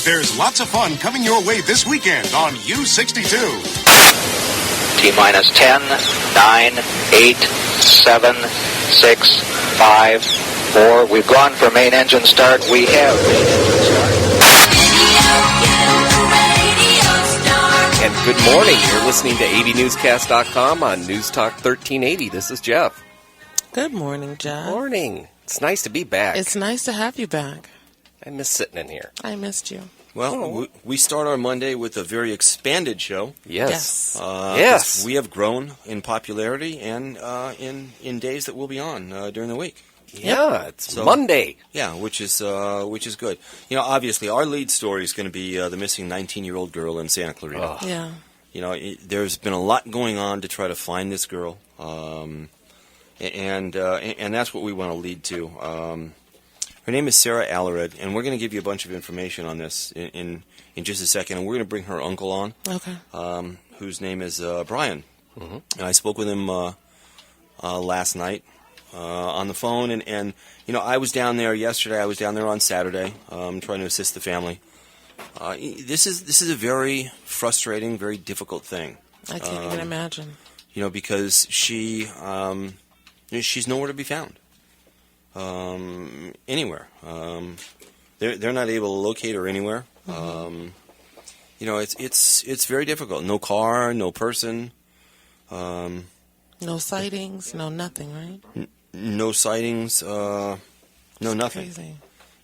There's lots of fun coming your way this weekend on U62. T-minus 10, 9, 8, 7, 6, 5, 4. We've gone for main engine start. We have main engine start. And good morning. You're listening to AVNewsCast.com on News Talk 1380. This is Jeff. Good morning, Jeff. Morning. It's nice to be back. It's nice to have you back. I miss sitting in here. I missed you. Well, we start our Monday with a very expanded show. Yes. Yes. We have grown in popularity and in days that we'll be on during the week. Yeah, it's Monday. Yeah, which is good. You know, obviously, our lead story is going to be the missing 19-year-old girl in Santa Clarita. Oh. Yeah. You know, there's been a lot going on to try to find this girl, and that's what we want to lead to. Her name is Sarah Alarid, and we're going to give you a bunch of information on this in just a second. And we're going to bring her uncle on, whose name is Brian. Mm-hmm. And I spoke with him last night on the phone, and you know, I was down there yesterday. I was down there on Saturday, trying to assist the family. This is a very frustrating, very difficult thing. I can't even imagine. You know, because she's nowhere to be found. Anywhere. They're not able to locate her anywhere. Mm-hmm. You know, it's very difficult. No car, no person. No sightings, no nothing, right? No sightings. No nothing. Crazy.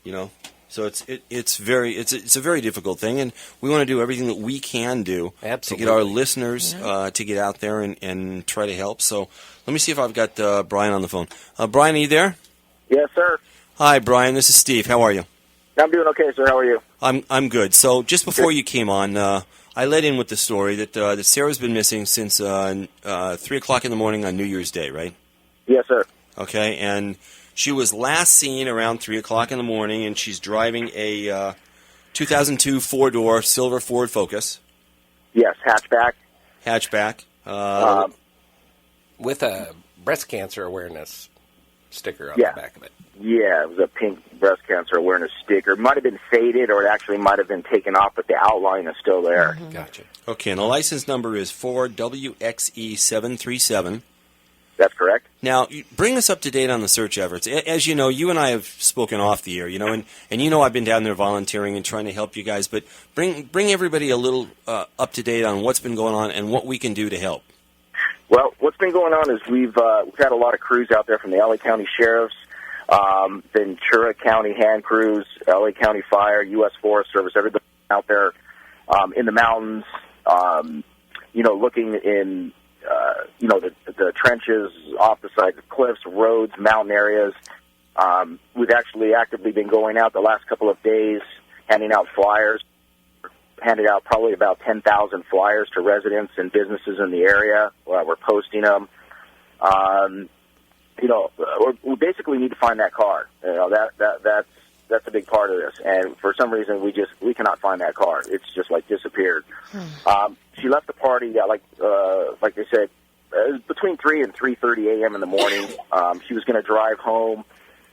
You know, so it's a very difficult thing, and we want to do everything that we can do to get our listeners to get out there and try to help. So let me see if I've got Brian on the phone. Brian, are you there? Yes, sir. Hi, Brian. This is Steve. How are you? I'm doing okay, sir. How are you? I'm good. So just before you came on, I led in with the story that Sarah's been missing since 3 o'clock in the morning on New Year's Day, right? Yes, sir. Okay, and she was last seen around 3 o'clock in the morning, and she's driving a 2002 four-door silver Ford Focus. Yes, hatchback. With a breast cancer awareness sticker on Yeah. the back of it. Yeah, it was a pink breast cancer awareness sticker. It might have been faded, or it actually might have been taken off, but the outline is still there. Mm-hmm. Gotcha. Okay, and the license number is 4WXE737. That's correct. Now, bring us up to date on the search efforts. As you know, you and I have spoken off the air, you know, and you know I've been down there volunteering and trying to help you guys, but bring everybody a little up to date on what's been going on and what we can do to help. Well, what's been going on is we've had a lot of crews out there from the LA County Sheriffs, Ventura County hand crews, LA County Fire, U.S. Forest Service, everybody out there in the mountains, you know, looking in, you know, the trenches off the sides of cliffs, roads, mountain areas. We've actually actively been going out the last couple of days, handing out flyers. Handed out probably about 10,000 flyers to residents and businesses in the area. We're posting them. You know, we basically need to find that car. You know, that's a big part of this. And for some reason, we cannot find that car. It's just like disappeared. She left the party, like they said, between 3 and 3:30 a.m. in the morning. She was going to drive home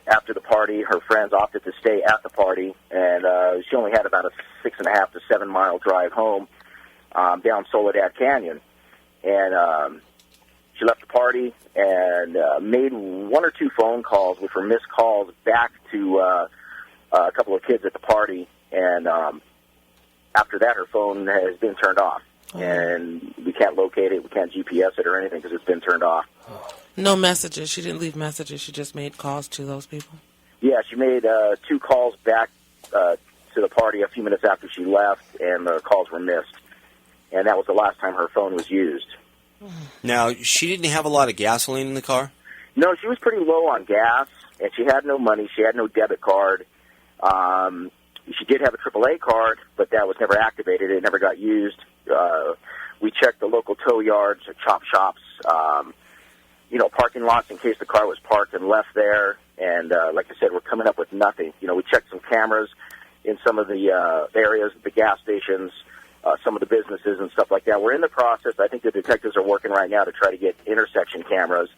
after the party. Her friends opted to stay at the party, and she only had about a 6.5 to 7 mile drive home down Soledad Canyon. And she left the party and made 1 or 2 phone calls, which were missed calls, back to a couple of kids at the party. And after that, her phone has been turned off. And we can't locate it. We can't GPS it or anything because it's been turned off. No messages. She didn't leave messages. She just made calls to those people. Yeah, she made 2 calls back to the party a few minutes after she left, and the calls were missed. And that was the last time her phone was used. Now, she didn't have a lot of gasoline in the car? No, she was pretty low on gas, and she had no money. She had no debit card. She did have a AAA card, but that was never activated. It never got used. We checked the local tow yards, chop shops, you know, parking lots in case the car was parked and left there. And like I said, we're coming up with nothing. You know, we checked some cameras in some of the areas, the gas stations, some of the businesses and stuff like that. We're in the process. I think the detectives are working right now to try to get intersection cameras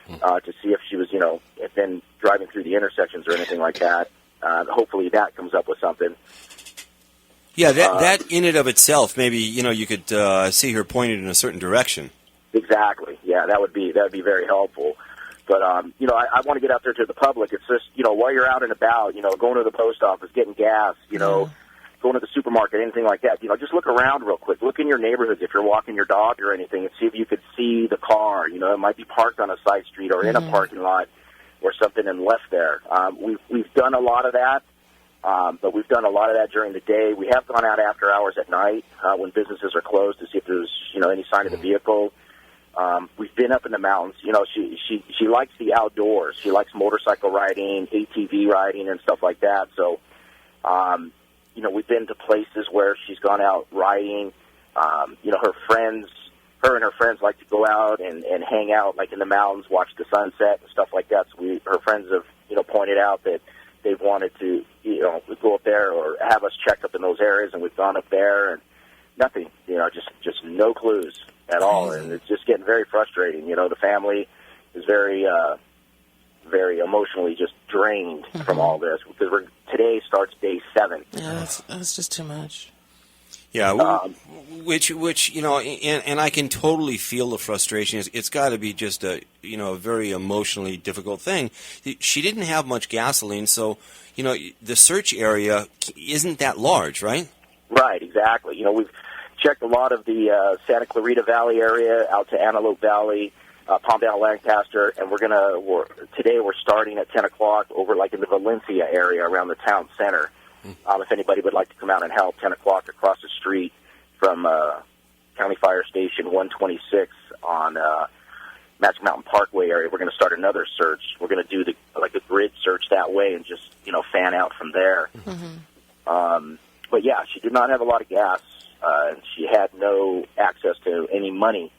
to see if she was, you know, been driving through the intersections or anything like that. Hopefully that comes up with something. Yeah, that in and of itself, maybe you could see her pointed in a certain direction. Exactly. Yeah, that would be very helpful. But I want to get out there to the public. It's just while you're out and about, going to the post office, getting gas, going to the supermarket, anything like that. Just look around real quick. Look in your neighborhoods if you're walking your dog or anything, and see if you could see the car. It might be parked on a side street or in a parking lot or something and left there. We've done a lot of that. But we've done a lot of that during the day. We have gone out after hours at night when businesses are closed to see if there's any sign of the vehicle. We've been up in the mountains. She likes the outdoors. She likes motorcycle riding, ATV riding, and stuff like that. So, we've been to places where she's gone out riding. Her and her friends like to go out and hang out, like in the mountains, watch the sunset and stuff like that. So her friends have pointed out that they've wanted to go up there or have us check up in those areas, and we've gone up there and nothing. Just no clues at all, and it's just getting very frustrating. The family is very emotionally just drained from all this because today starts day 7. Yeah, that's just too much. Yeah, which and I can totally feel the frustration. It's got to be just a very emotionally difficult thing. She didn't have much gasoline, so the search area isn't that large, right? Right, exactly. We've checked a lot of the Santa Clarita Valley area out to Antelope Valley, Palmdale, Lancaster, and today we're starting at 10 o'clock over like in the Valencia area around the town center. If anybody would like to come out and help, 10 o'clock across the street from County Fire Station 126 on Magic Mountain Parkway area, we're going to start another search. We're going to do the grid search that way and just fan out from there. But yeah, she did not have a lot of gas, and she had no access to any money.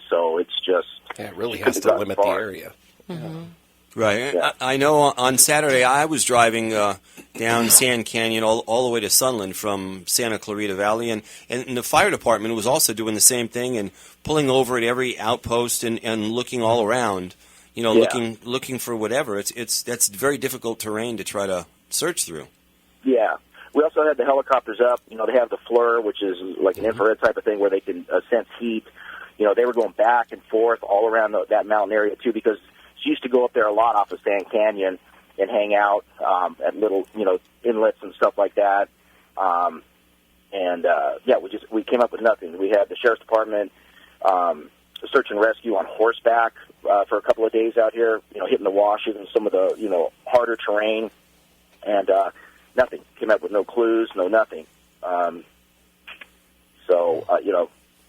So it's just it really has to limit the area. Right. Yeah. I know on Saturday I was driving down Sand Canyon all the way to Sunland from Santa Clarita Valley, and the fire department was also doing the same thing and pulling over at every outpost and looking all around, looking for whatever. That's very difficult terrain to try to search through. Yeah. We also had the helicopters up. They have the FLIR, which is like an infrared type of thing where they can sense heat. They were going back and forth all around that mountain area too, because she used to go up there a lot off of Sand Canyon and hang out at little, inlets and stuff like that. We came up with nothing. We had the sheriff's department search and rescue on horseback for a couple of days out here, hitting the washes and some of the, harder terrain, and nothing. Came up with no clues, no nothing.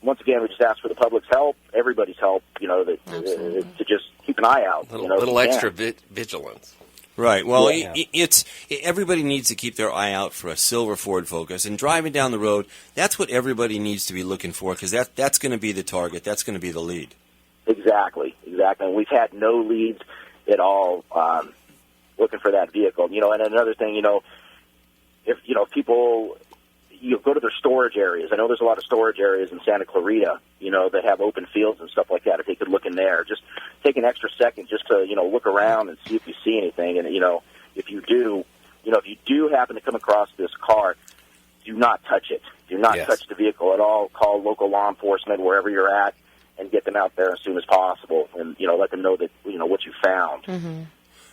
Once again, we just ask for the public's help, everybody's help, to just keep an eye out. Little extra vigilance. Right. Well, it's everybody needs to keep their eye out for a silver Ford Focus, and driving down the road, that's what everybody needs to be looking for, because that's going to be the target. That's going to be the lead. Exactly. And we've had no leads at all looking for that vehicle. And another thing, if people go to their storage areas. I know there's a lot of storage areas in Santa Clarita, that have open fields and stuff like that. If they could look in there, just take an extra second just to, look around and see if you see anything. And, if you do happen to come across this car, do not touch it. Do not touch the vehicle at all. Call local law enforcement wherever you're at and get them out there as soon as possible and, let them know that, what you found. Mm-hmm.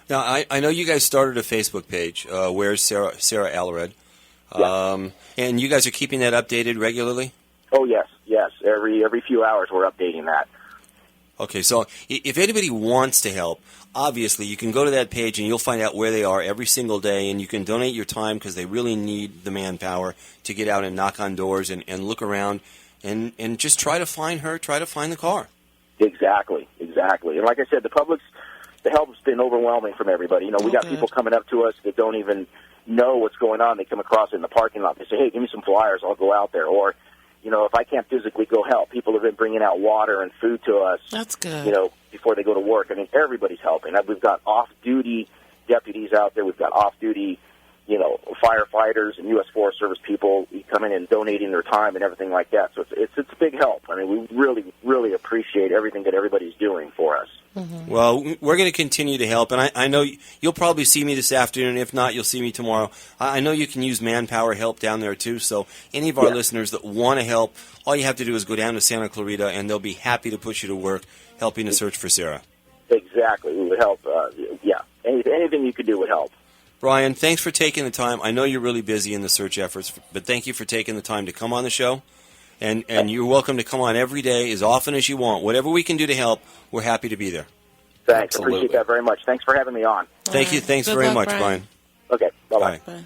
Now, I know you guys started a Facebook page, Where's Sarah Alarid? Yeah. And you guys are keeping that updated regularly? Oh, yes. Every few hours we're updating that. Okay, so if anybody wants to help, obviously you can go to that page and you'll find out where they are every single day, and you can donate your time because they really need the manpower to get out and knock on doors and look around and just try to find her, try to find the car. Exactly. And like I said, the help's been overwhelming from everybody. We got people coming up to us that don't even know what's going on. They come across it in the parking lot. They say, hey, give me some flyers. I'll go out there. Or, if I can't physically go help, people have been bringing out water and food to us. That's good. Before they go to work. I mean, everybody's helping. We've got off-duty deputies out there. We've got off-duty, firefighters and U.S. Forest Service people coming in and donating their time and everything like that. So it's a big help. I mean, we really, really appreciate everything that everybody's doing for us. Well, we're going to continue to help, and I know you'll probably see me this afternoon. If not, you'll see me tomorrow. I know you can use manpower help down there, too, so any of our listeners that want to help, all you have to do is go down to Santa Clarita, and they'll be happy to put you to work helping to search for Sarah. Exactly. We would help. Anything you could do would help. Brian, thanks for taking the time. I know you're really busy in the search efforts, but thank you for taking the time to come on the show. And you're welcome to come on every day, as often as you want. Whatever we can do to help, we're happy to be there. Thanks. Absolutely. Appreciate that very much. Thanks for having me on. Thank you. Thanks Good very luck, much, Brian. Okay. Bye-bye. Bye.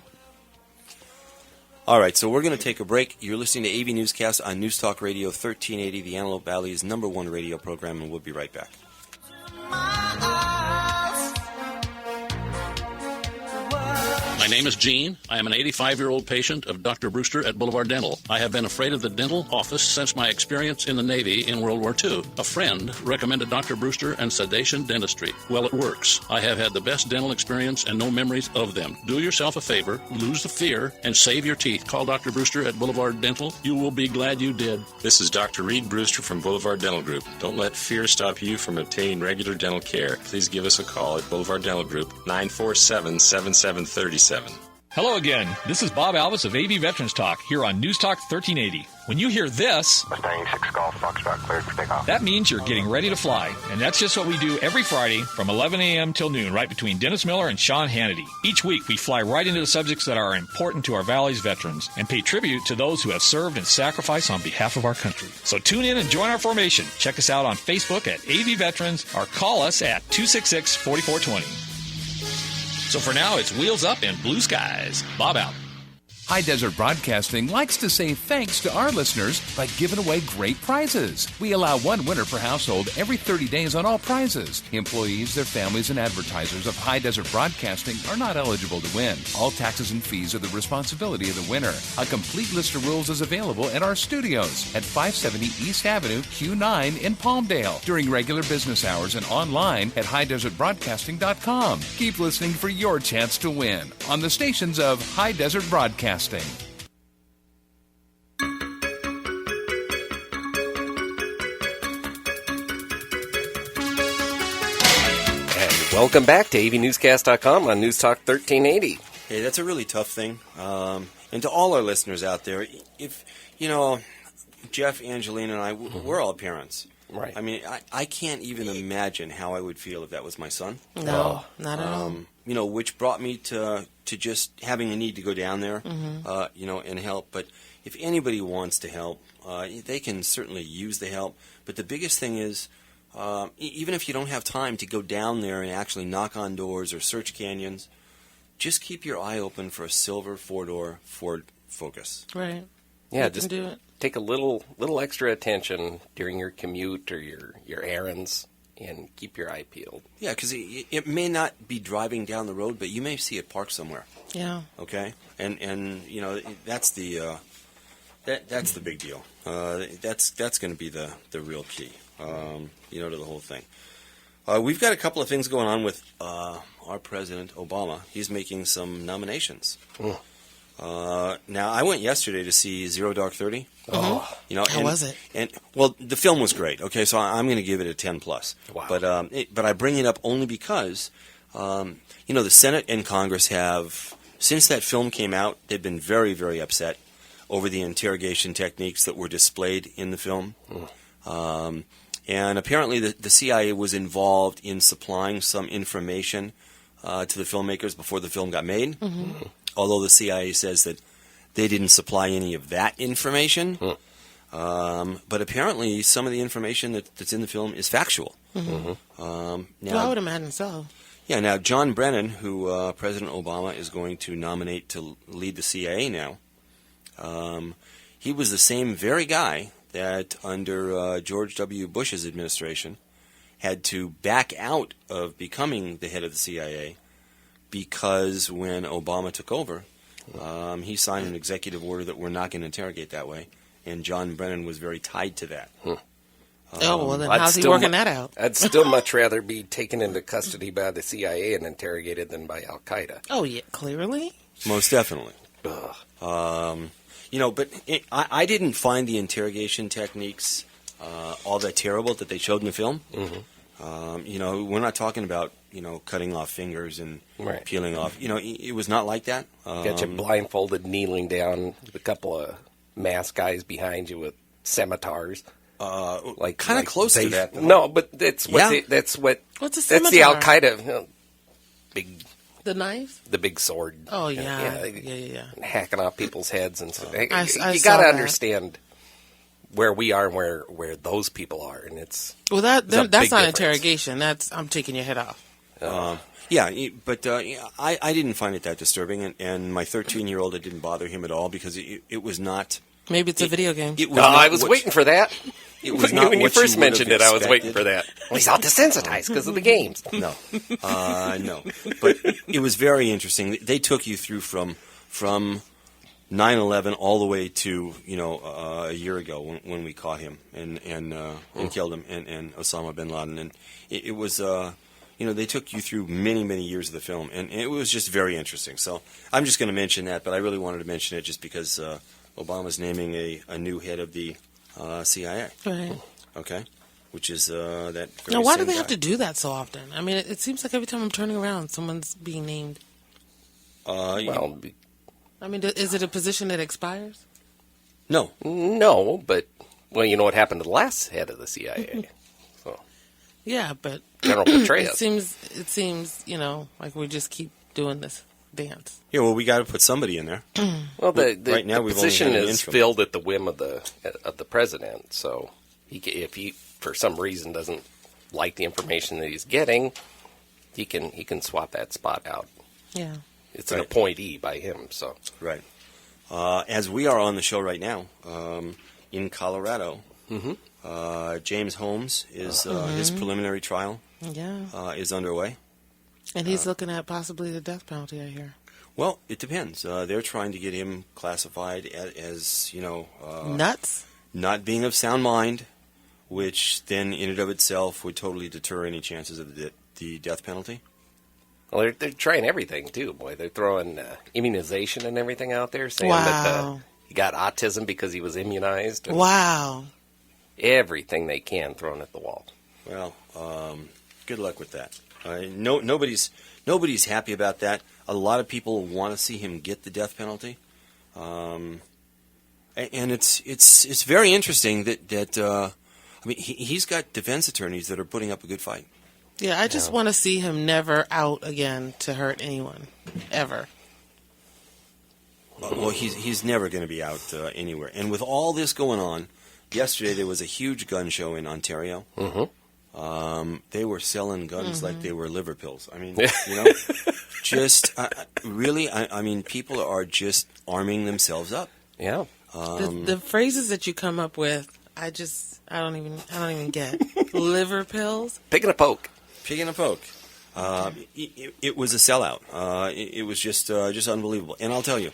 All right, so we're going to take a break. You're listening to AV Newscast on News Talk Radio 1380, the Antelope Valley's #1 radio program, and we'll be right back. My name is Gene. I am an 85-year-old patient of Dr. Brewster at Boulevard Dental. I have been afraid of the dental office since my experience in the Navy in World War II. A friend recommended Dr. Brewster and sedation dentistry. Well, it works. I have had the best dental experience and no memories of them. Do yourself a favor, lose the fear, and save your teeth. Call Dr. Brewster at Boulevard Dental. You will be glad you did. This is Dr. Reed Brewster from Boulevard Dental Group. Don't let fear stop you from obtaining regular dental care. Please give us a call at Boulevard Dental Group, 947-7737. Hello again. This is Bob Alvis of AV Veterans Talk here on News Talk 1380. When you hear this, Mustang 6 Golf Foxtrot cleared for takeoff. that means you're getting ready to fly. And that's just what we do every Friday from 11 a.m. till noon, right between Dennis Miller and Sean Hannity. Each week, we fly right into the subjects that are important to our Valley's veterans and pay tribute to those who have served and sacrificed on behalf of our country. So tune in and join our formation. Check us out on Facebook at AV Veterans or call us at 266-4420. So for now, it's wheels up and blue skies. Bob out. High Desert Broadcasting likes to say thanks to our listeners by giving away great prizes. We allow one winner per household every 30 days on all prizes. Employees, their families, and advertisers of High Desert Broadcasting are not eligible to win. All taxes and fees are the responsibility of the winner. A complete list of rules is available at our studios at 570 East Avenue, Q9 in Palmdale during regular business hours and online at highdesertbroadcasting.com. Keep listening for your chance to win on the stations of High Desert Broadcasting. Welcome back to AVNewsCast.com on News Talk 1380. Hey, that's a really tough thing. And to all our listeners out there, if, Jeff, Angelina, and I, we're all parents. Right. I mean, I can't even imagine how I would feel if that was my son. No, not at all. Which brought me to just having a need to go down there, and help. But if anybody wants to help, they can certainly use the help. But the biggest thing is, even if you don't have time to go down there and actually knock on doors or search canyons, just keep your eye open for a silver four-door Ford Focus. Right. Yeah, You just can do it. take a little extra attention during your commute or your errands, and keep your eye peeled. Yeah, because it may not be driving down the road, but you may see it parked somewhere. Yeah. Okay, and that's the that's the big deal. That's going to be the real key. To the whole thing. We've got a couple of things going on with our President Obama. He's making some nominations. Now, I went yesterday to see Zero Dark 30. How was it? And the film was great. Okay, so I'm going to give it a 10+. Wow. But I bring it up only because the Senate and Congress have, since that film came out, they've been very, very upset over the interrogation techniques that were displayed in the film. And apparently the CIA was involved in supplying some information to the filmmakers before the film got made. Although the CIA says that they didn't supply any of that information. But apparently some of the information that's in the film is factual. Now, I would imagine so. Yeah, now John Brennan, who President Obama is going to nominate to lead the CIA now, he was the same very guy that under George W. Bush's administration had to back out of becoming the head of the CIA because when Obama took over, he signed an executive order that we're not going to interrogate that way, and John Brennan was very tied to that. Then how's he working that out? I'd still much rather be taken into custody by the CIA and interrogated than by Al-Qaeda. Oh, yeah, clearly. Most definitely. But I didn't find the interrogation techniques all that terrible that they showed in the film. We're not talking about, cutting off fingers and peeling off. It was not like that. Got you blindfolded, kneeling down with a couple of masked guys behind you with scimitars. Kind of close to that. Though. No, but that's what What's a that's scimitar? the Al Qaeda big. The knife? The big sword. Oh, yeah. Yeah. Hacking off people's heads and stuff. I You saw got to that. understand where we are and where those people are, and it's Well, that's big not difference. interrogation. That's I'm taking your head off. But I didn't find it that disturbing, and my 13-year-old, it didn't bother him at all because it was not. Maybe it's a video game. I was waiting for that. It was not when you what first you would mentioned have it, I was waiting expected. for that. Well, he's all desensitized because of the games. No, no. But it was very interesting. They took you through from 9/11 all the way to a year ago when we caught him and killed him and Osama bin Laden, and it was they took you through many years of the film, and it was just very interesting. So I'm just going to mention that, but I really wanted to mention it just because Obama's naming a new head of the CIA. Right. Okay. Which is that. Very Now, why do same they guy. have to do that so often? I mean, it seems like every time I'm turning around, someone's being named. Well, I mean, is it a position that expires? No, but you know what happened to the last head of the CIA? So Yeah, but General Petraeus. It seems like we just keep doing this dance. Yeah, well, we got to put somebody in there. Well, the right now we've position only had an is interim. filled at the whim of the president. So if he for some reason doesn't like the information that he's getting, he can swap that spot out. Yeah, it's an appointee by him. So right. As we are on the show right now in Colorado, James Holmes is his preliminary trial. Is underway. And he's looking at possibly the death penalty, I hear. Well, it depends. They're trying to get him classified as nuts? Not being of sound mind, which then in and of itself would totally deter any chances of the death penalty. Well, they're trying everything, too, boy. They're throwing immunization and everything out there, saying that he got autism because he was immunized. Wow. Everything they can thrown at the wall. Well, good luck with that. Nobody's happy about that. A lot of people want to see him get the death penalty, and it's very interesting that he's got defense attorneys that are putting up a good fight. Yeah, I just want to see him never out again to hurt anyone, ever. Well, he's never going to be out anywhere. And with all this going on, yesterday there was a huge gun show in Ontario. They were selling guns like they were liver pills. I mean, just really, I mean, people are just arming themselves up. Yeah. The phrases that you come up with, I don't even get. Liver pills? Pig and a poke. Pig and a poke. It was a sellout. It was just unbelievable. And I'll tell you,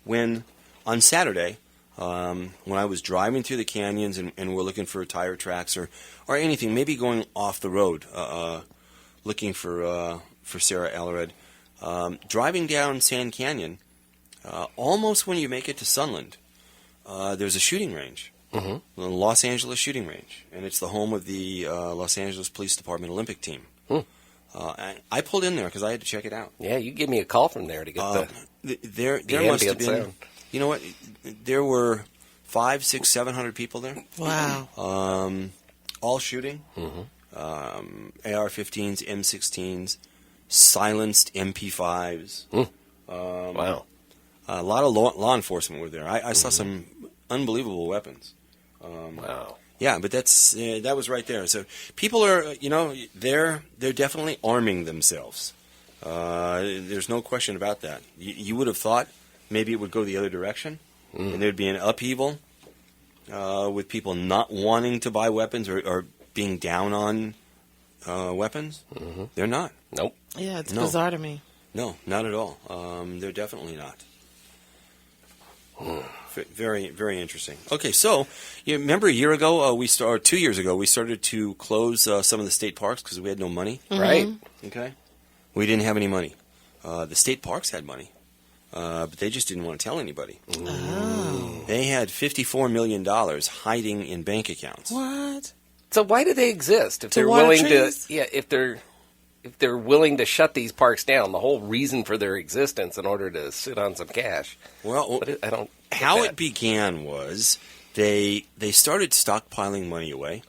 when on Saturday, when I was driving through the canyons and we're looking for tire tracks or anything, maybe going off the road, looking for Sarah Alarid, driving down Sand Canyon, almost when you make it to Sunland, there's a shooting range, the Los Angeles shooting range, and it's the home of the Los Angeles Police Department Olympic team. I pulled in there because I had to check it out. Yeah, you give me a call from there to get there must have been. sound. You know what? There were 500, 600, 700 people there. Wow. All shooting. AR-15s, M16s, silenced MP5s. Wow. A lot of law enforcement were there. I saw some unbelievable weapons. Wow. Yeah, but that was right there. So people are, they're definitely arming themselves. There's no question about that. You would have thought maybe it would go the other direction, and there'd be an upheaval with people not wanting to buy weapons or being down on weapons. They're not. Nope. Yeah, it's bizarre to me. No, not at all. They're definitely not. Very, very interesting. Okay, so you remember a year ago, 2 years ago, we started to close some of the state parks because we had no money. Right. Okay. We didn't have any money. The state parks had money, but they just didn't want to tell anybody. They had $54 million hiding in bank accounts. What? So why do they exist? If To they're water willing trees? to, if they're willing to shut these parks down, the whole reason for their existence in order to sit on some cash. Well, I don't. How it began was they started stockpiling money away.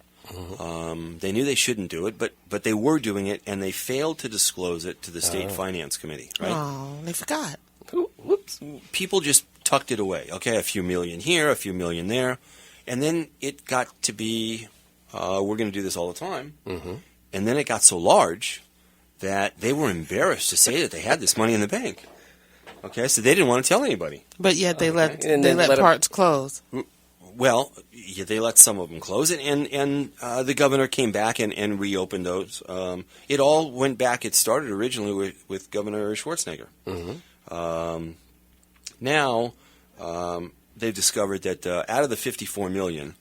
They knew they shouldn't do it, but they were doing it, and they failed to disclose it to the State Finance Committee. Right? Oh, they forgot. Whoops. People just tucked it away. Okay, a few million here, a few million there, and then it got to be we're going to do this all the time. And then it got so large that they were embarrassed to say that they had this money in the bank. Okay, so they didn't want to tell anybody. But yet they let let parts close. Well, yeah, they let some of them close it, and the governor came back and reopened those. It all went back. It started originally with Governor Schwarzenegger. Now they've discovered that out of the $54 million,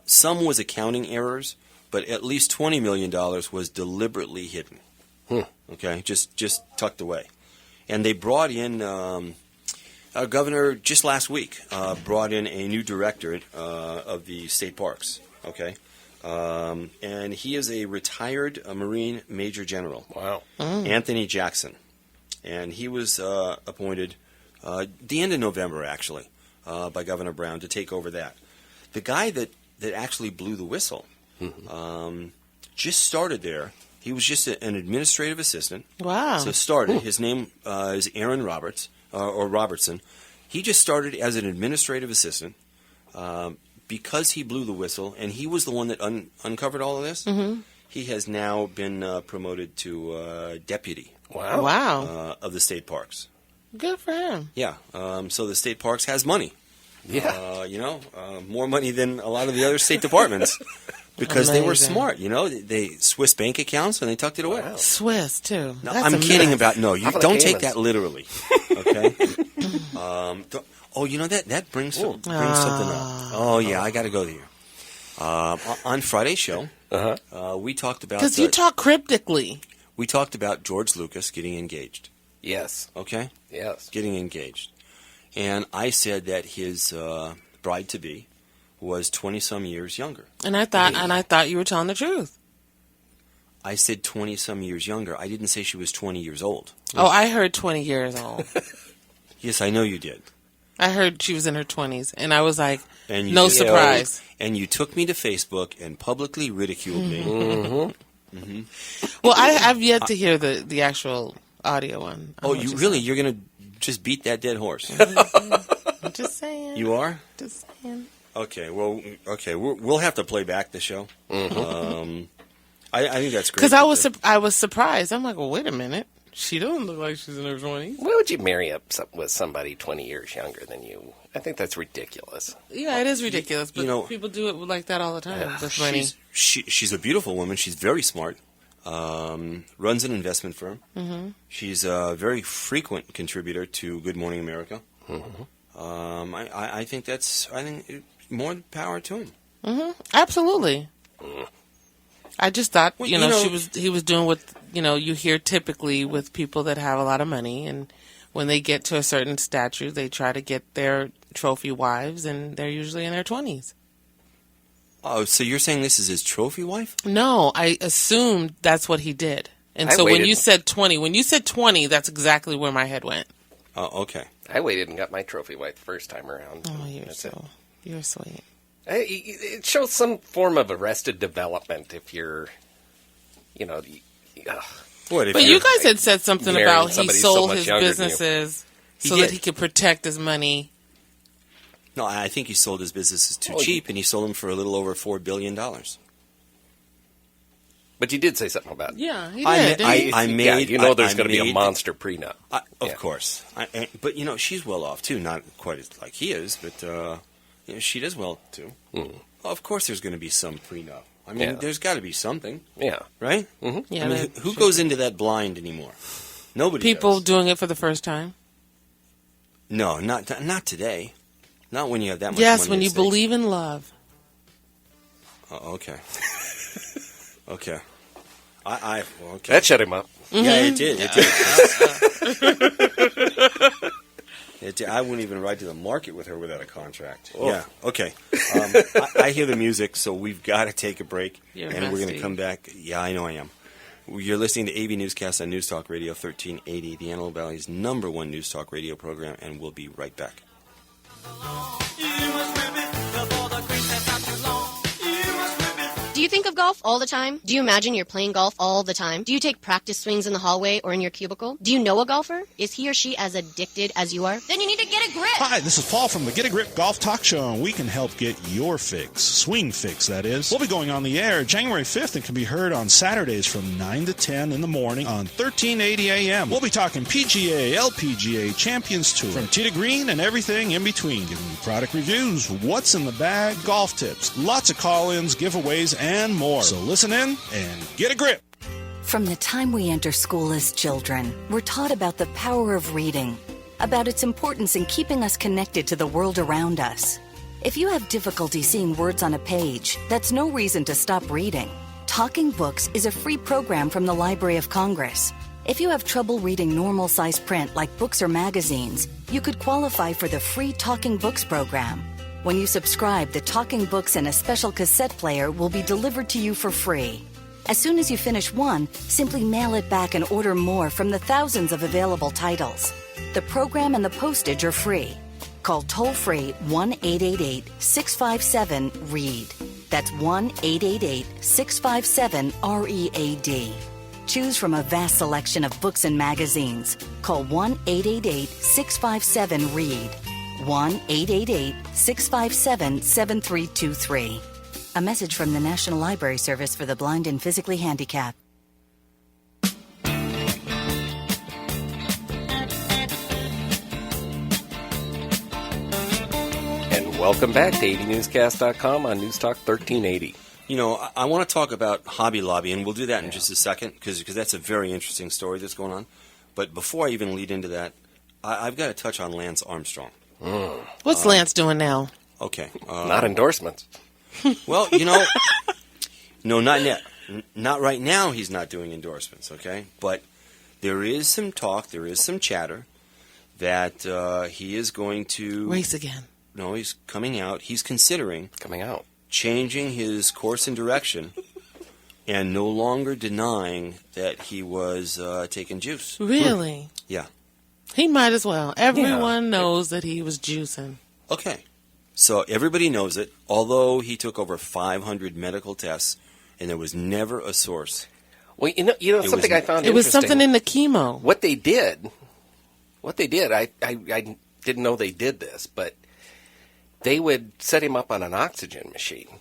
some was accounting errors, but at least $20 million was deliberately hidden. Okay, just tucked away. And they brought in our governor just last week brought in a new director of the state parks. Okay, and he is a retired Marine Major General. Wow, Anthony Jackson, and he was appointed the end of November actually by Governor Brown to take over that. The guy that actually blew the whistle just started there. He was just an administrative assistant. Wow. So started. His name is Aaron Roberts, or Robertson. He just started as an administrative assistant because he blew the whistle, and he was the one that uncovered all of this. He has now been promoted to deputy of the state parks. Good for him. Yeah. So the state parks has money. Yeah. More money than a lot of the other state departments. Because they were smart, they Swiss bank accounts and they tucked it away. Wow. Swiss too. No, That's I'm a kidding mess. about you don't take that literally, okay? That brings something up. Oh yeah, I got to go there. On Friday's show, we talked about because you talk cryptically. We talked about George Lucas getting engaged. Yes. Okay. Yes. Getting engaged, and I said that his bride to be was 20-some years younger. And I thought you were telling the truth. I said 20-some years younger. I didn't say she was 20 years old. Oh, I heard 20 years old. Yes, I know you did. I heard she was in her 20s, and I was like, and no surprise. And you took me to Facebook and publicly ridiculed me. Well, I've yet to hear the actual audio one. Oh, you're going to just beat that dead horse? I'm just saying. You are? Just saying. Okay, we'll have to play back the show. I think that's great. Because I was surprised. I'm like, well, wait a minute. She doesn't look like she's in her 20s. Why would you marry up with somebody 20 years younger than you? I think that's ridiculous. Yeah, it is ridiculous, but people do it like that all the time with money. She's a beautiful woman. She's very smart. Runs an investment firm. She's a very frequent contributor to Good Morning America. I think more power to him. Absolutely. I just thought, he was doing what, you hear typically with people that have a lot of money, and when they get to a certain stature, they try to get their trophy wives, and they're usually in their 20s. Oh, so you're saying this is his trophy wife? No, I assumed that's what he did. And so when you said 20, that's exactly where my head went. Oh, okay. I waited and got my trophy wife the first time around. Oh, you're sweet. It shows some form of arrested development if you're, But you guys had said something about he sold his younger businesses so that he could protect his money. No, I think he sold his businesses too cheap, and he sold them for a little over $4 billion. But you did say something about it. Yeah, he did. There's going to be a monster prenup. Of course. But, she's well off, too. Not quite as like he is, but she does well, too. Of course there's going to be some prenup. I mean, there's got to be something. Yeah. Right? Yeah, who goes into that blind anymore? Nobody People does. doing it for the first time? No, not today. Not when you have that much money. Yes, when you believe in love. Oh, okay. Okay. Okay. That shut him up. Yeah, it did. I wouldn't even ride to the market with her without a contract. Oh. Yeah, okay. I hear the music, so we've got to take a break. You're and we're going to messy. come back. Yeah, I know I am. You're listening to AV Newscast on News Talk Radio 1380, the Antelope Valley's #1 news talk radio program, and we'll be right back. Do you think of golf all the time? Do you imagine you're playing golf all the time? Do you take practice swings in the hallway or in your cubicle? Do you know a golfer? Is he or she as addicted as you are? Then you need to get a grip. Hi, this is Paul from the Get a Grip Golf Talk Show, and we can help get your fix. Swing fix, that is. We'll be going on the air January 5th and can be heard on Saturdays from 9 to 10 in the morning on 1380 AM. We'll be talking PGA, LPGA, Champions Tour, from tee to green and everything in between, giving you product reviews, what's in the bag, golf tips, lots of call-ins, giveaways, and more. So listen in and get a grip. From the time we enter school as children, we're taught about the power of reading, about its importance in keeping us connected to the world around us. If you have difficulty seeing words on a page, that's no reason to stop reading. Talking Books is a free program from the Library of Congress. If you have trouble reading normal size print like books or magazines, you could qualify for the free Talking Books program. When you subscribe, the Talking Books and a special cassette player will be delivered to you for free. As soon as you finish one, simply mail it back and order more from the thousands of available titles. The program and the postage are free. Call toll-free 1-888-657-READ. That's 1-888-657-READ. Choose from a vast selection of books and magazines. Call 1-888-657-READ. 1-888-657-7323. A message from the National Library Service for the Blind and Physically Handicapped. And welcome back to AVNewsCast.com on News Talk 1380. You know, I want to talk about Hobby Lobby, and we'll do that in just a second, because that's a very interesting story that's going on. But before I even lead into that, I've got to touch on Lance Armstrong. What's Lance doing now? Okay. Not endorsements. Well, no, not yet. Not right now he's not doing endorsements, okay? But there is some talk, there is some chatter that he is going to... Race again. No, he's coming out. He's considering... Coming out. Changing his course and direction and no longer denying that he was taking juice. Really? Yeah. He might as well. Everyone knows that he was juicing. Okay. So everybody knows it, although he took over 500 medical tests, and there was never a source. Well, you know something I found interesting. It was something in the chemo. What they did, I didn't know they did this, but they would set him up on an oxygen machine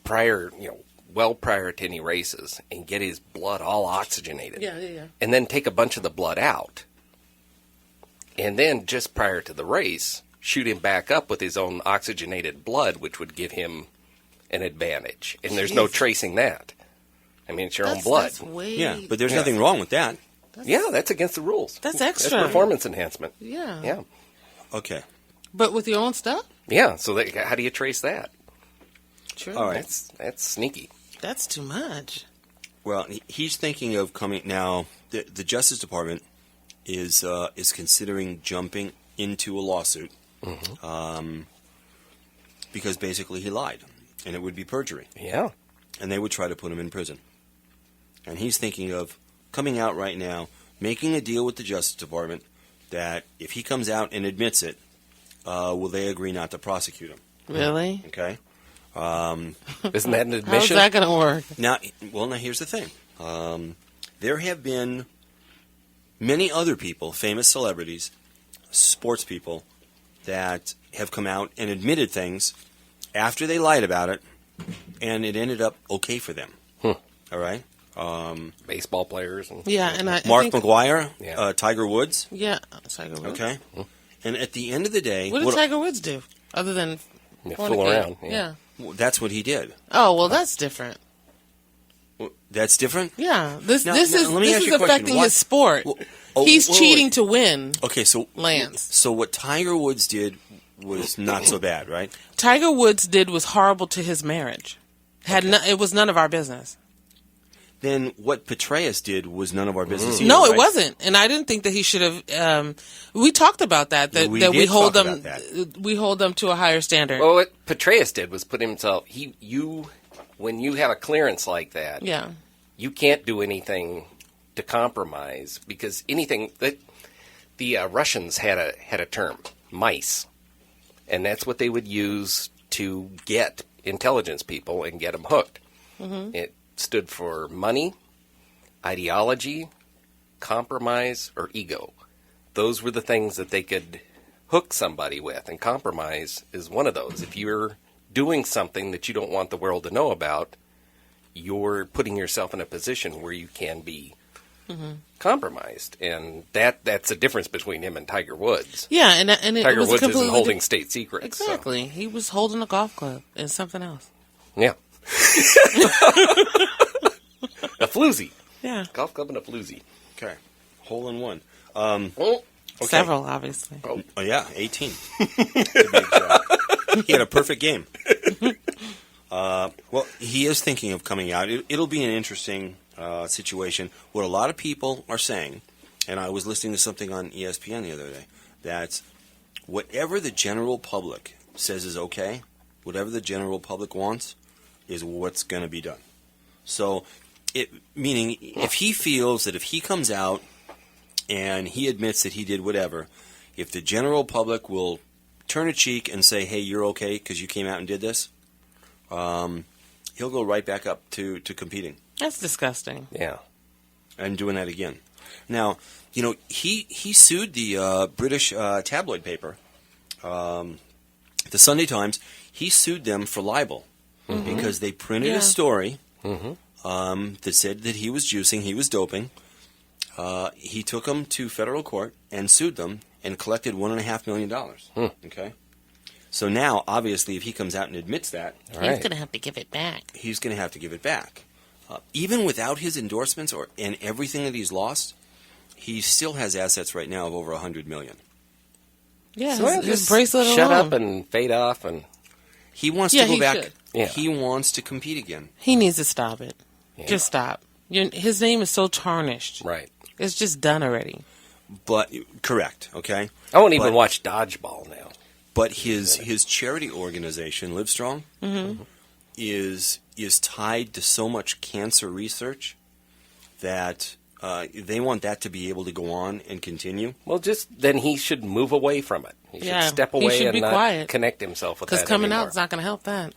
prior to any races and get his blood all oxygenated. Yeah. And then take a bunch of the blood out. And then just prior to the race, shoot him back up with his own oxygenated blood, which would give him an advantage. And there's no tracing that. I mean, it's your own blood. Yeah, but there's nothing wrong with that. That's against the rules. That's extra. That's performance enhancement. Yeah. Okay. But with your own stuff? Yeah, so how do you trace that? True. All right. That's sneaky. That's too much. Well, he's thinking of coming now. The Justice Department is considering jumping into a lawsuit because basically he lied, and it would be perjury. Yeah. And they would try to put him in prison. And he's thinking of coming out right now, making a deal with the Justice Department that if he comes out and admits it, will they agree not to prosecute him? Really? Okay. Isn't that an admission? How's that going to work? Now, here's the thing. There have been many other people, famous celebrities, sports people, that have come out and admitted things after they lied about it, and it ended up okay for them. All right? Baseball players. And Mark McGwire, Tiger Woods. Yeah, Tiger Woods. Okay. And at the end of the day... What did Tiger Woods do, other than fool around? Yeah. Well, that's what he did. Oh, well, that's different. That's different? Yeah. This is affecting his sport. He's cheating to win. Okay, so Lance. So what Tiger Woods did was not so bad, right? Tiger Woods did was horrible to his marriage. It was none of our business. then what Petraeus did was none of our business either, No, right? it wasn't, and I didn't think that he should have. We talked about that. That We that did we hold talk them. about that. We hold them to a higher standard. Well, what Petraeus did was put himself. When you have a clearance like that, Yeah. you can't do anything to compromise because anything that the Russians had a term, mice, and that's what they would use to get intelligence people and get them hooked. Mm-hmm. It stood for money, ideology, compromise, or ego. Those were the things that they could hook somebody with, and compromise is one of those. If you're doing something that you don't want the world to know about, you're putting yourself in a position where you can be compromised, and that's the difference between him and Tiger Woods. Yeah, and it Tiger was Woods completely isn't holding state secrets. Exactly, he was holding a golf club and something else. So. Yeah, a floozy. Yeah, golf club and a floozy. Okay, hole in one. Okay. Several, obviously. Oh yeah, 18. Big job. He had a perfect game. Well, he is thinking of coming out. It'll be an interesting situation. What a lot of people are saying, and I was listening to something on ESPN the other day, that whatever the general public says is okay, whatever the general public wants, is what's going to be done. So, meaning if he feels that if he comes out and he admits that he did whatever, if the general public will turn a cheek and say, hey, you're okay because you came out and did this, he'll go right back up to competing. That's disgusting. Yeah. And doing that again. Now, he sued the British tabloid paper, the Sunday Times. He sued them for libel because they printed a story that said that he was juicing, he was doping. He took them to federal court and sued them and collected $1.5 million. Okay? So now, obviously, if he comes out and admits that, he's going to have to give it back. He's going to have to give it back. Even without his endorsements and everything that he's lost, he still has assets right now of over $100 million. Yeah, so his bracelet shut alone. up and fade off, and he wants to go back. Should. Yeah. He wants to compete again. He needs to stop it. Yeah. Just stop. His name is so tarnished. Right. It's just done already. But correct. Okay. I won't even watch dodgeball now. But his charity organization, Livestrong, is tied to so much cancer research that they want that to be able to go on and continue. Well, then he should move away from it. He should step away and not quiet. Connect himself with that because coming anymore. out's not going to help that.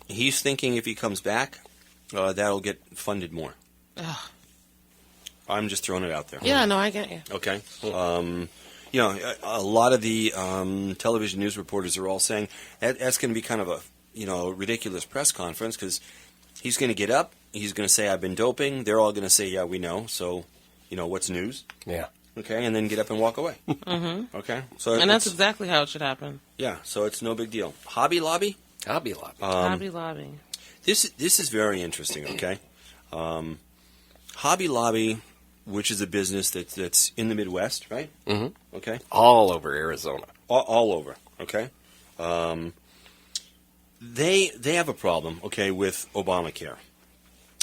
He's thinking if he comes back, that'll get funded more. Ugh. I'm just throwing it out there. Yeah, no, I get you. Okay. A lot of the television news reporters are all saying that's going to be kind of a ridiculous press conference because he's going to get up, he's going to say I've been doping. They're all going to say yeah we know. So what's news? Yeah. Okay, and then get up and walk away. Okay. So and that's exactly how it should happen. Yeah. So it's no big deal. Hobby Lobby. Hobby Lobby. Hobby Lobby. This is very interesting. Okay. Hobby Lobby, which is a business that's in the Midwest, right? Mm-hmm. Okay. All over Arizona. All over. Okay. They have a problem, okay, with Obamacare,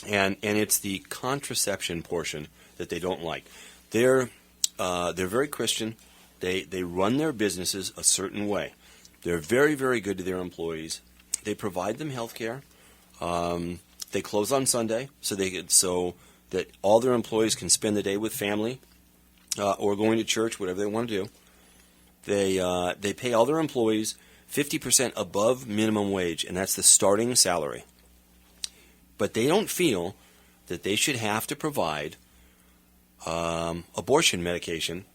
and it's the contraception portion that they don't like. They're very Christian. They run their businesses a certain way. They're very, very good to their employees. They provide them health care. They close on Sunday so that all their employees can spend the day with family or going to church, whatever they want to do. They pay all their employees 50% above minimum wage, and that's the starting salary. But they don't feel that they should have to provide abortion medication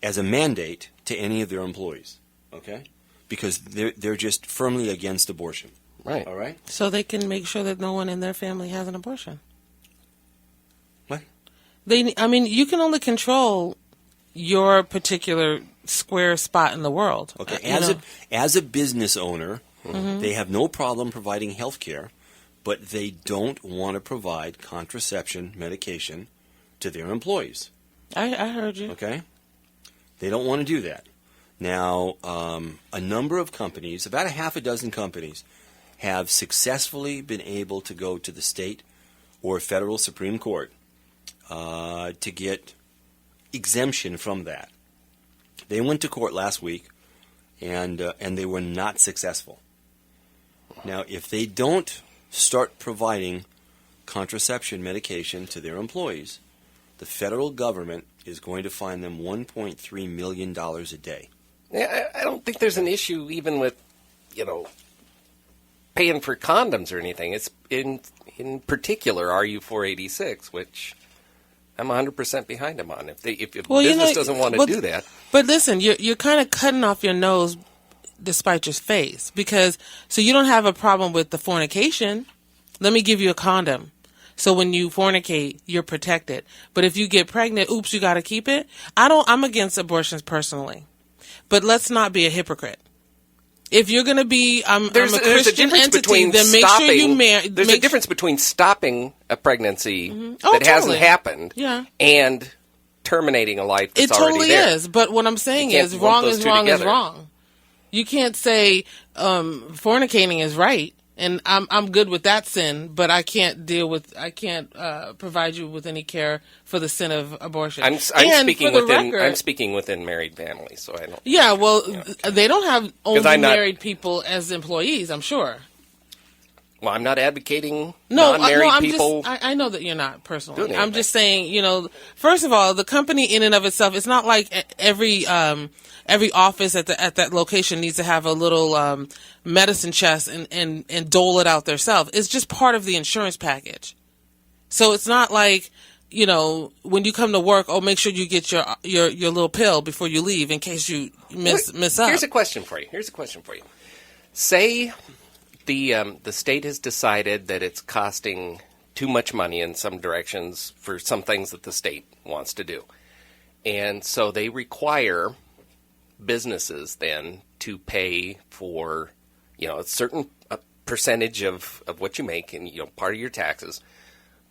as a mandate to any of their employees, okay? Because they're just firmly against abortion. Right. All right? So they can make sure that no one in their family has an abortion. What? You can only control your particular square spot in the world. Okay. As a business owner, they have no problem providing health care, but they don't want to provide contraception medication to their employees. I heard you. Okay? They don't want to do that. Now, a number of companies, about a half a dozen companies, have successfully been able to go to the state or federal Supreme Court to get exemption from that. They went to court last week, and they were not successful. Now, if they don't start providing contraception medication to their employees, the federal government is going to fine them $1.3 million a day. Yeah, I don't think there's an issue even with, paying for condoms or anything. It's in particular RU-486, which I'm 100% behind them on. If business doesn't want to do that. But listen, you're kind of cutting off your nose despite your face, because so you don't have a problem with the fornication. Let me give you a condom. So when you fornicate, you're protected. But if you get pregnant, oops, you got to keep it. I'm against abortions personally. But let's not be a hypocrite. If you're going to be I'm a Christian entity, then make sure you marry. There's a difference between stopping a pregnancy that hasn't happened and terminating a life that's already there. It totally is. But what I'm saying is wrong is wrong is wrong. You can't say fornicating is right. And I'm good with that sin, but I can't provide you with any care for the sin of abortion. I'm speaking within married families, so I don't. Yeah, well, they don't have only married people as employees, I'm sure. Well, I'm not advocating non-married people. I know that you're not personally. I'm just saying, first of all, the company in and of itself, it's not like every office at that location needs to have a little medicine chest and dole it out themselves. It's just part of the insurance package. So it's not like, when you come to work, make sure you get your little pill before you leave in case you miss up. Here's a question for you. Say the state has decided that it's costing too much money in some directions for some things that the state wants to do. And so they require businesses then to pay for, a certain percentage of what you make, and part of your taxes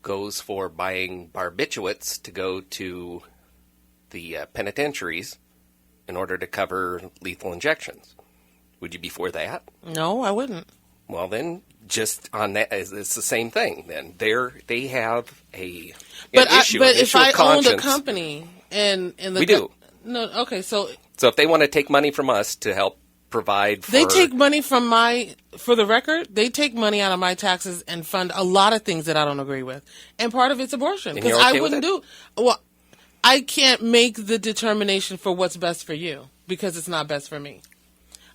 goes for buying barbiturates to go to the penitentiaries in order to cover lethal injections. Would you be for that? No, I wouldn't. Well, then, just on that, it's the same thing. Then they have an issue. But if I owned a company and we do. No, okay, so if they want to take money from us to help provide for... They take money from for the record, they take money out of my taxes and fund a lot of things that I don't agree with. And part of it's abortion. Because I wouldn't do... Well, I can't make the determination for what's best for you because it's not best for me.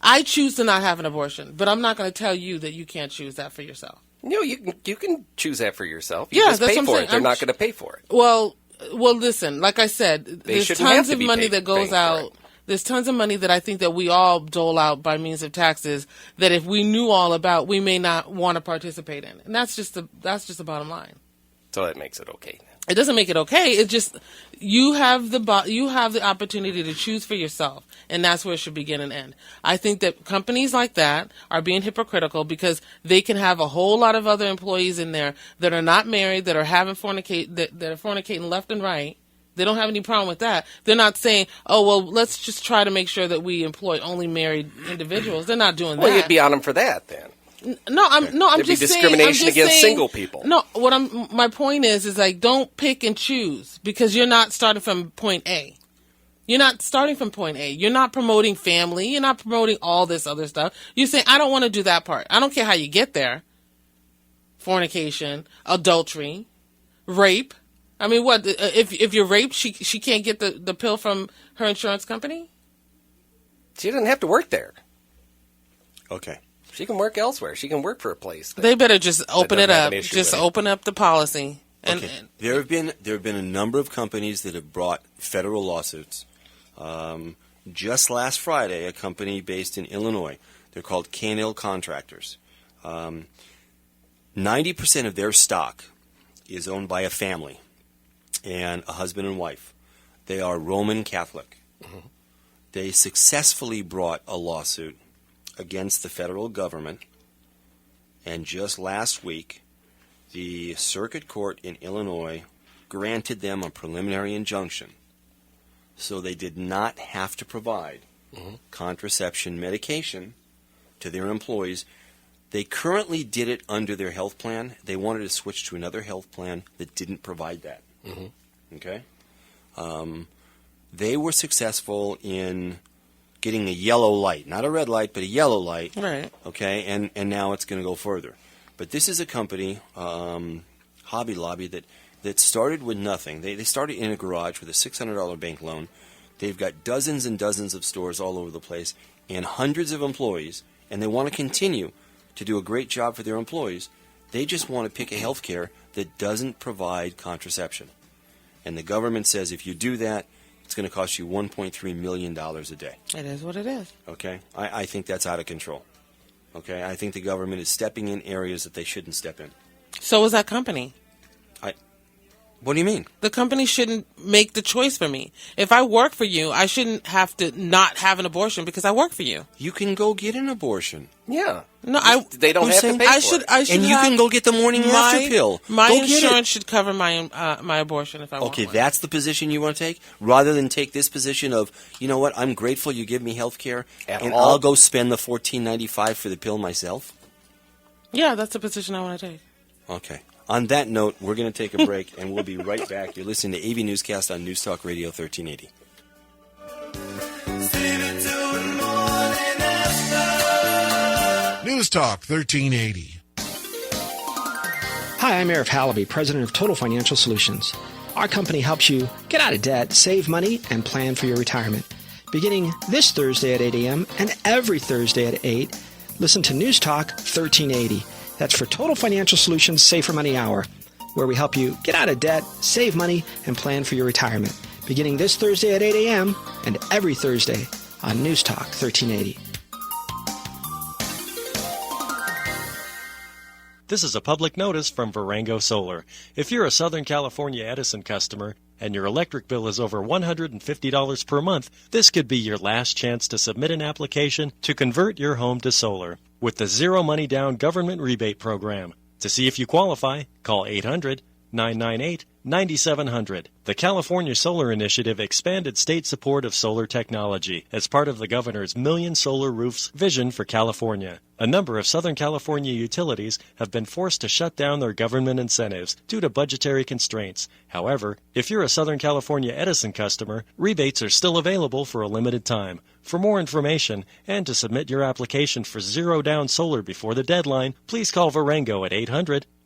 I choose to not have an abortion, but I'm not going to tell you that you can't choose that for yourself. No, you can choose that for yourself. You just pay for it. They're not going to pay for it. Well, listen, like I said, there's tons of money that goes out. There's tons of money that I think that we all dole out by means of taxes that if we knew all about, we may not want to participate in. And that's just the bottom line. So that makes it okay. It doesn't make it okay. It's just you have the opportunity to choose for yourself, and that's where it should begin and end. I think that companies like that are being hypocritical because they can have a whole lot of other employees in there that are not married, that are having that are fornicating left and right. They don't have any problem with that. They're not saying, "Oh, well, let's just try to make sure that we employ only married individuals." They're not doing that. Well, you'd be on them for that then. I'm There'd just be discrimination against single people. No, my point is like don't pick and choose because you're not starting from point A. You're not starting from point A. You're not promoting family. You're not promoting all this other stuff. You're saying I don't want to do that part. I don't care how you get there. Fornication, adultery, rape. I mean, what if you're raped, she can't get the pill from her insurance company? She doesn't have to work there. Okay. She can work elsewhere. She can work for a place. They better just open it up. Just open up the policy. And there have been a number of companies that have brought federal lawsuits. Just last Friday, a company based in Illinois, they're called Canil Contractors. 90% of their stock is owned by a family and a husband and wife. They are Roman Catholic. Mm-hmm. They successfully brought a lawsuit against the federal government, and just last week, the circuit court in Illinois granted them a preliminary injunction, so they did not have to provide contraception medication to their employees They currently did it under their health plan. They wanted to switch to another health plan that didn't provide that. Mm-hmm. Okay? They were successful in getting a yellow light. Not a red light, but a yellow light. Right. Okay? And now it's going to go further. But this is a company, Hobby Lobby, that started with nothing. They started in a garage with a $600 bank loan. They've got dozens and dozens of stores all over the place and hundreds of employees, and they want to continue to do a great job for their employees. They just want to pick a health care that doesn't provide contraception. And the government says if you do that, it's going to cost you $1.3 million a day. It is what it is. Okay? I think that's out of control. Okay? I think the government is stepping in areas that they shouldn't step in. So is that company. What do you mean? The company shouldn't make the choice for me. If I work for you, I shouldn't have to not have an abortion because I work for you. You can go get an abortion. Yeah. No, they don't have to pay for it. I should and you can go get the morning after pill. My go insurance should cover my abortion if I want one. Okay, that's the position you want to take? Rather than take this position of, you know what, I'm grateful you give me health care, and I'll go spend the $14.95 for the pill myself? Yeah, that's the position I want to take. Okay. On that note, we're going to take a break, and we'll be right back. You're listening to AV Newscast on News Talk Radio 1380. News Talk 1380. Hi, I'm Eric Hallaby, president of Total Financial Solutions. Our company helps you get out of debt, save money, and plan for your retirement. Beginning this Thursday at 8 a.m. and every Thursday at 8, listen to News Talk 1380. That's for Total Financial Solutions Safer Money Hour, where we help you get out of debt, save money, and plan for your retirement. Beginning this Thursday at 8 a.m. and every Thursday on News Talk 1380. This is a public notice from Varango Solar. If you're a Southern California Edison customer and your electric bill is over $150 per month, this could be your last chance to submit an application to convert your home to solar with the Zero Money Down Government Rebate Program. To see if you qualify, call 800-998-9700. The California Solar Initiative expanded state support of solar technology as part of the governor's Million Solar Roofs vision for California. A number of Southern California utilities have been forced to shut down their government incentives due to budgetary constraints. However, if you're a Southern California Edison customer, rebates are still available for a limited time. For more information and to submit your application for Zero Down Solar before the deadline, please call Varango at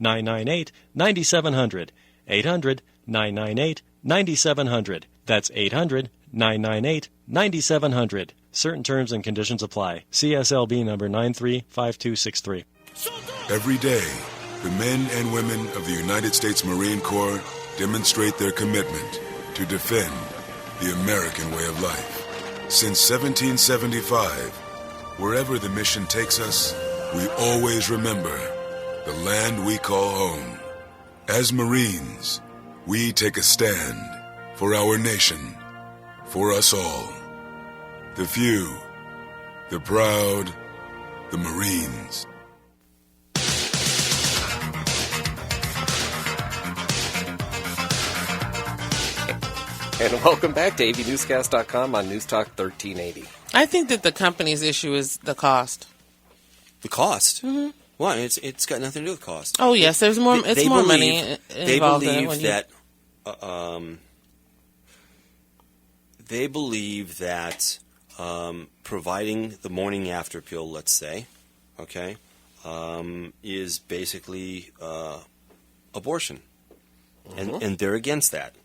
800-998-9700. 800-998-9700. That's 800-998-9700. Certain terms and conditions apply. CSLB number 935263. Every day, the men and women of the United States Marine Corps demonstrate their commitment to defend the American way of life. Since 1775, wherever the mission takes us, we always remember the land we call home. As Marines, we take a stand for our nation, for us all. The few, the proud, the Marines. And welcome back to AVNewsCast.com on News Talk 1380. I think that the company's issue is the cost. The cost? Mm-hmm. Well, it's got nothing to do with cost. Oh yes, there's more. It's more money involved. They believe that providing the morning after pill, let's say, okay, is basically abortion, and they're against that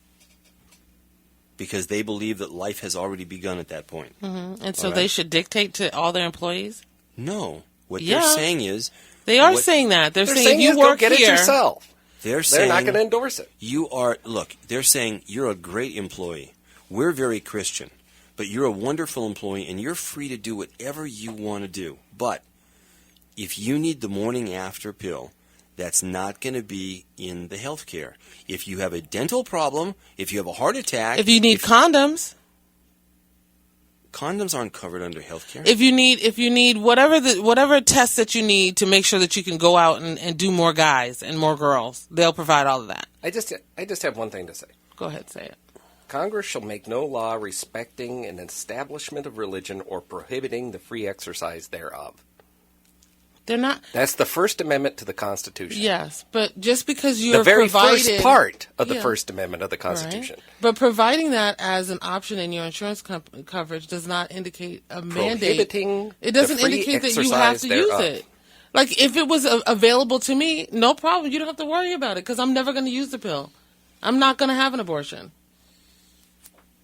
because they believe that life has already begun at that point. Mm-hmm. And so they should dictate to all their employees. No, what they're saying is. They are saying that. They're saying if you work get here, it yourself. They're not going to endorse it. They're saying you're a great employee. We're very Christian, but you're a wonderful employee and you're free to do whatever you want to do. But if you need the morning after pill, that's not going to be in the health care. If you have a dental problem, if you have a heart attack, if you need condoms. Condoms aren't covered under health care. If you need whatever tests that you need to make sure that you can go out and do more guys and more girls, they'll provide all of that. I just have one thing to say. Go ahead, say it. Congress shall make no law respecting an establishment of religion or prohibiting the free exercise thereof. They're not. That's the First Amendment to the Constitution. Yes, but just because you're the very provided, first part of the First Amendment of the Constitution. Right. But providing that as an option in your insurance coverage does not indicate a mandate. Prohibiting it doesn't the free indicate that you exercise have to thereof. use it. Like, if it was available to me, no problem. You don't have to worry about it because I'm never going to use the pill. I'm not going to have an abortion.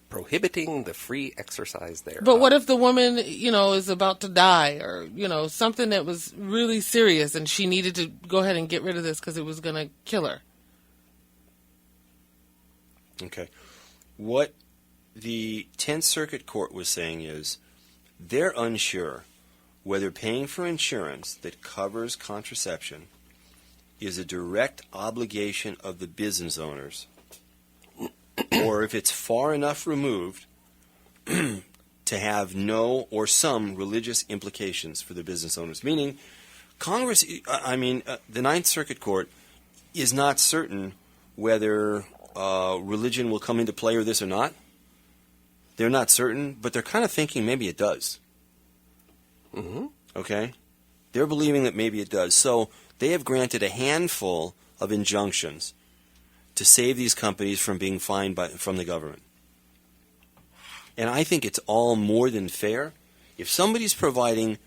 Prohibiting the free exercise thereof. But what if the woman, is about to die or, something that was really serious and she needed to go ahead and get rid of this because it was going to kill her? Okay. What the 10th Circuit Court was saying is they're unsure whether paying for insurance that covers contraception is a direct obligation of the business owners or if it's far enough removed to have no or some religious implications for the business owners. Meaning, the Ninth Circuit Court is not certain whether religion will come into play or this or not. They're not certain, but they're kind of thinking maybe it does. Mm-hmm. Okay? They're believing that maybe it does. So they have granted a handful of injunctions to save these companies from being fined from the government. And I think it's all more than fair. If somebody's providing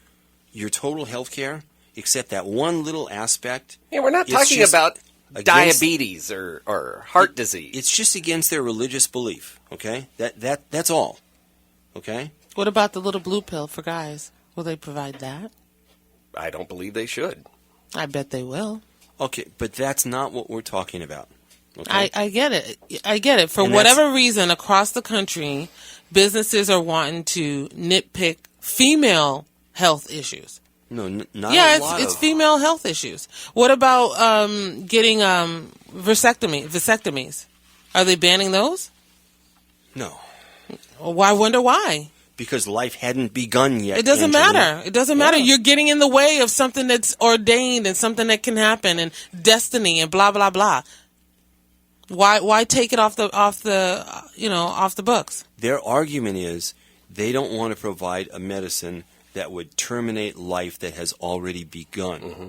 your total health care, except that one little aspect... Yeah, we're not talking about diabetes or heart disease. It's just against their religious belief, okay? That's all, okay? What about the little blue pill for guys? Will they provide that? I don't believe they should. I bet they will. Okay, but that's not what we're talking about. Okay? I get it. For whatever reason, across the country, businesses are wanting to nitpick female health issues. No, not yeah, a lot it's female health issues. What about getting vasectomies? Are they banning those? No. Well, I wonder why. Because life hadn't begun yet. It doesn't Angelina. matter. It doesn't matter. You're getting in the way of something that's ordained and something that can happen and destiny and blah blah blah. Why take it off the books? Their argument is they don't want to provide a medicine that would terminate life that has already begun. Mm-hmm.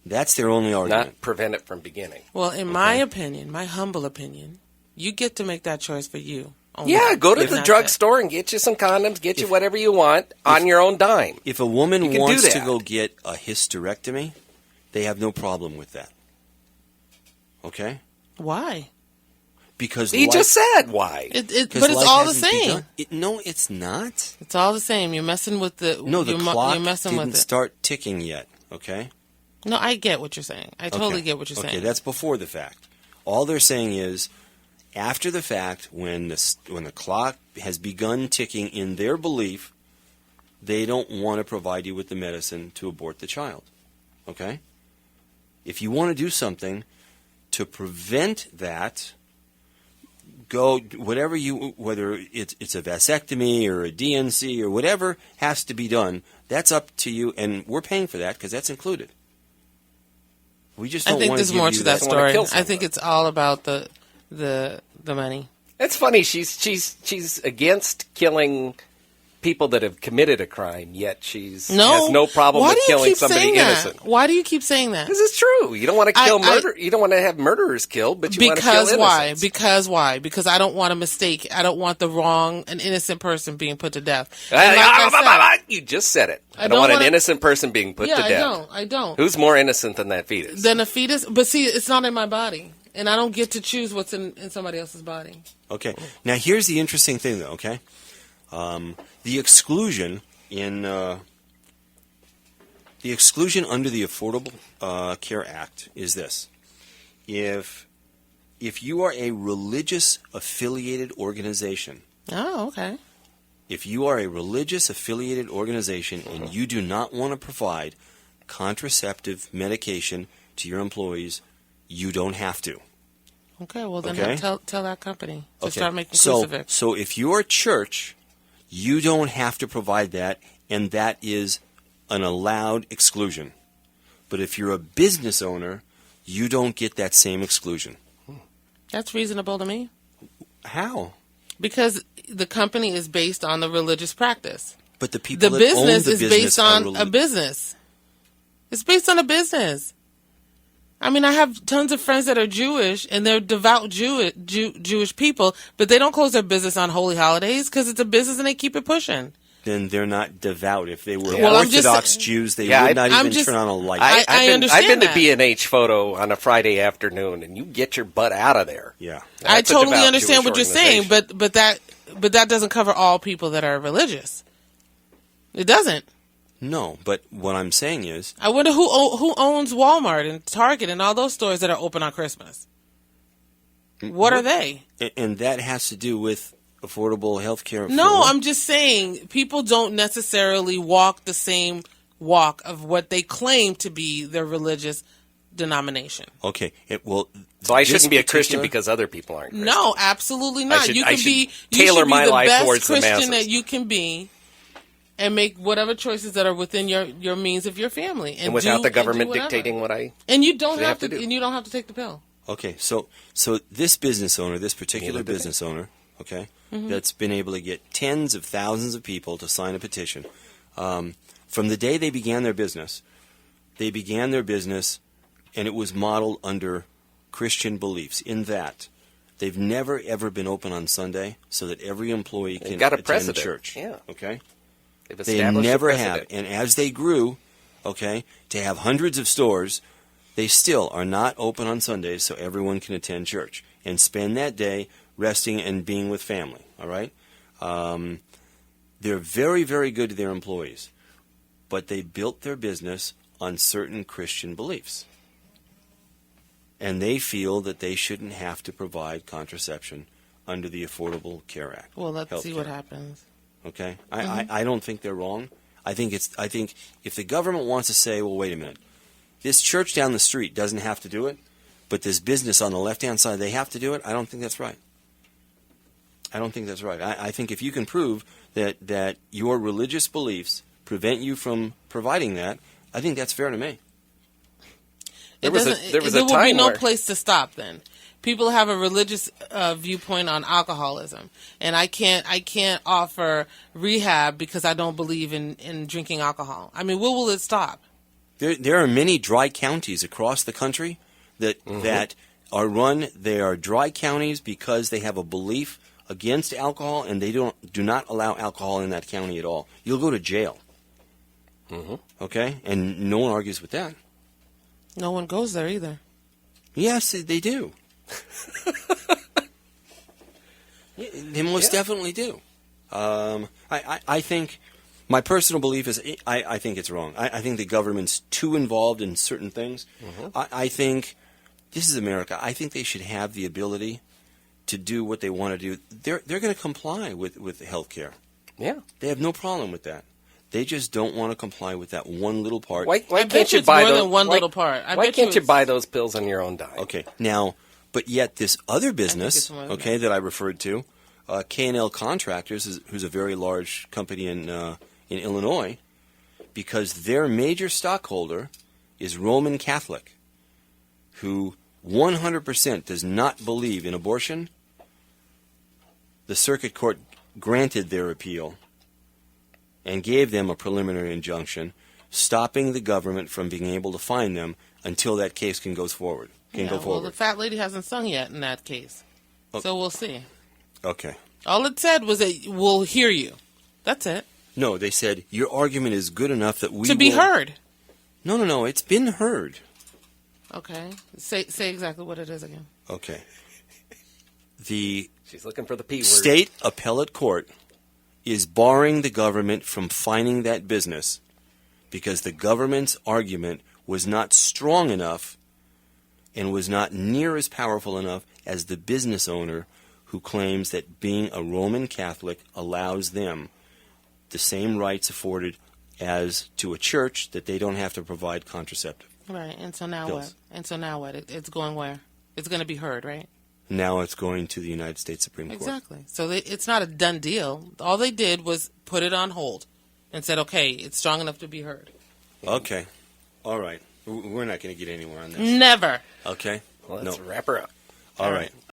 That's their only argument. Not prevent it from beginning. Well, in my opinion, my humble opinion, you get to make that choice for you. Yeah, go to the drugstore and get you some condoms, get you whatever you want on your own dime. If a woman wants to go get a hysterectomy, they have no problem with that. Okay? Why? Because he just said why. But it's all the same. No, it's not. It's all the same. You're messing with the... No, the clock didn't with start ticking yet, okay? No, I get what you're saying. I totally get what you're saying. Okay, that's before the fact. All they're saying is, after the fact, when the clock has begun ticking in their belief, they don't want to provide you with the medicine to abort the child. Okay? If you want to do something to prevent that, go whether it's a vasectomy or a DNC or whatever has to be done, that's up to you, and we're paying for that because that's included. We just don't I think want there's to more give to you that story. I think it's all about the money. It's funny. She's against killing people that have committed a crime, yet has no problem with killing somebody innocent. Why do you keep saying that? Because it's true. You don't want to kill murder. You don't want to have murderers killed, but you want to kill innocents. Because why? Because I don't want a mistake. I don't want an innocent person being put to death. You just said it. I don't want an innocent person being put to death. I don't. Who's more innocent than that fetus? Than a fetus? But see, it's not in my body. And I don't get to choose what's in somebody else's body. Okay. Now, here's the interesting thing, though, okay? The exclusion under the Affordable Care Act is this. If you are a religious affiliated organization. Oh, okay. If you are a religious affiliated organization and you do not want to provide contraceptive medication to your employees, you don't have to. Okay, well then tell that company to start making crucifix. So if you're a church, you don't have to provide that, and that is an allowed exclusion. But if you're a business owner, you don't get that same exclusion. That's reasonable to me. How? Because the company is based on the religious practice. But the people business is based on a business. It's based on a business. I mean, I have tons of friends that are Jewish, and they're devout Jewish people, but they don't close their business on holy holidays because it's a business and they keep it pushing. Then they're not devout. If they were Orthodox Jews, they would not even turn on a light. I understand I've been that. to B&H Photo on a Friday afternoon, and you get your butt out of there. Yeah, I totally understand what you're saying, but that doesn't cover all people that are religious. It doesn't. No, but what I'm saying is, I wonder who owns Walmart and Target and all those stores that are open on Christmas. What are they? And that has to do with affordable health care. No, I'm just saying people don't necessarily walk the same walk of what they claim to be their religious denomination. Okay, so I shouldn't be a Christian because other people aren't Christian. No, absolutely not. You should tailor my life best towards the Christian masses that you can be, and make whatever choices that are within your means of your family, and without the government dictating what I and you don't have to do. And you don't have to take the pill. Okay, so this business owner, this particular business owner, okay, that's been able to get tens of thousands of people to sign a petition. From the day they began their business, and it was modeled under Christian beliefs in that they've never, ever been open on Sunday so that every employee can attend church. Yeah. Okay? They never have. And as they grew, okay, to have hundreds of stores, they still are not open on Sundays so everyone can attend church and spend that day resting and being with family, all right? They're very, very good to their employees, but they built their business on certain Christian beliefs. And they feel that they shouldn't have to provide contraception under the Affordable Care Act. Well, let's see what happens. Okay? I don't think they're wrong. I think if the government wants to say, well, wait a minute, this church down the street doesn't have to do it, but this business on the left-hand side, they have to do it, I don't think that's right. I think if you can prove that your religious beliefs prevent you from providing that, I think that's fair to me. There will be no place to stop then. People have a religious viewpoint on alcoholism, and I can't offer rehab because I don't believe in drinking alcohol. I mean, where will it stop? There are many dry counties across the country that are run. They are dry counties because they have a belief against alcohol, and they do not allow alcohol in that county at all. You'll go to jail. Okay, and no one argues with that. No one goes there either. Yes, they do. They most definitely do. I think my personal belief is I think it's wrong. I think the government's too involved in certain things. I think this is America. I think they should have the ability to do what they want to do. They're going to comply with health care. Yeah. They have no problem with that. They just don't want to comply with that one little part. Why can't you buy those? Little part. Why can't you buy those pills on your own dime? Okay, now, but yet this other business, that I referred to, K&L Contractors, who's a very large company in Illinois, because their major stockholder is Roman Catholic, who 100% does not believe in abortion. The circuit court granted their appeal and gave them a preliminary injunction, stopping the government from being able to fine them until that case can go forward. Well, the fat lady hasn't sung yet in that case, so we'll see. Okay. All it said was that we'll hear you. That's it. No, they said your argument is good enough that we to be heard. No, it's been heard. Okay, say exactly what it is again. Okay. She's looking for the P word. State appellate court is barring the government from fining that business because the government's argument was not strong enough and was not near as powerful enough as the business owner who claims that being a Roman Catholic allows them the same rights afforded as to a church, that they don't have to provide contraceptive. Right, and so now pills. what? It's going where? It's going to be heard, right? Now it's going to the United States Supreme Court. Exactly. So it's not a done deal. All they did was put it on hold and said, okay, it's strong enough to be heard. Okay. All right. We're not going to get anywhere on this. Never. Okay. Well, let's wrap her up. All right.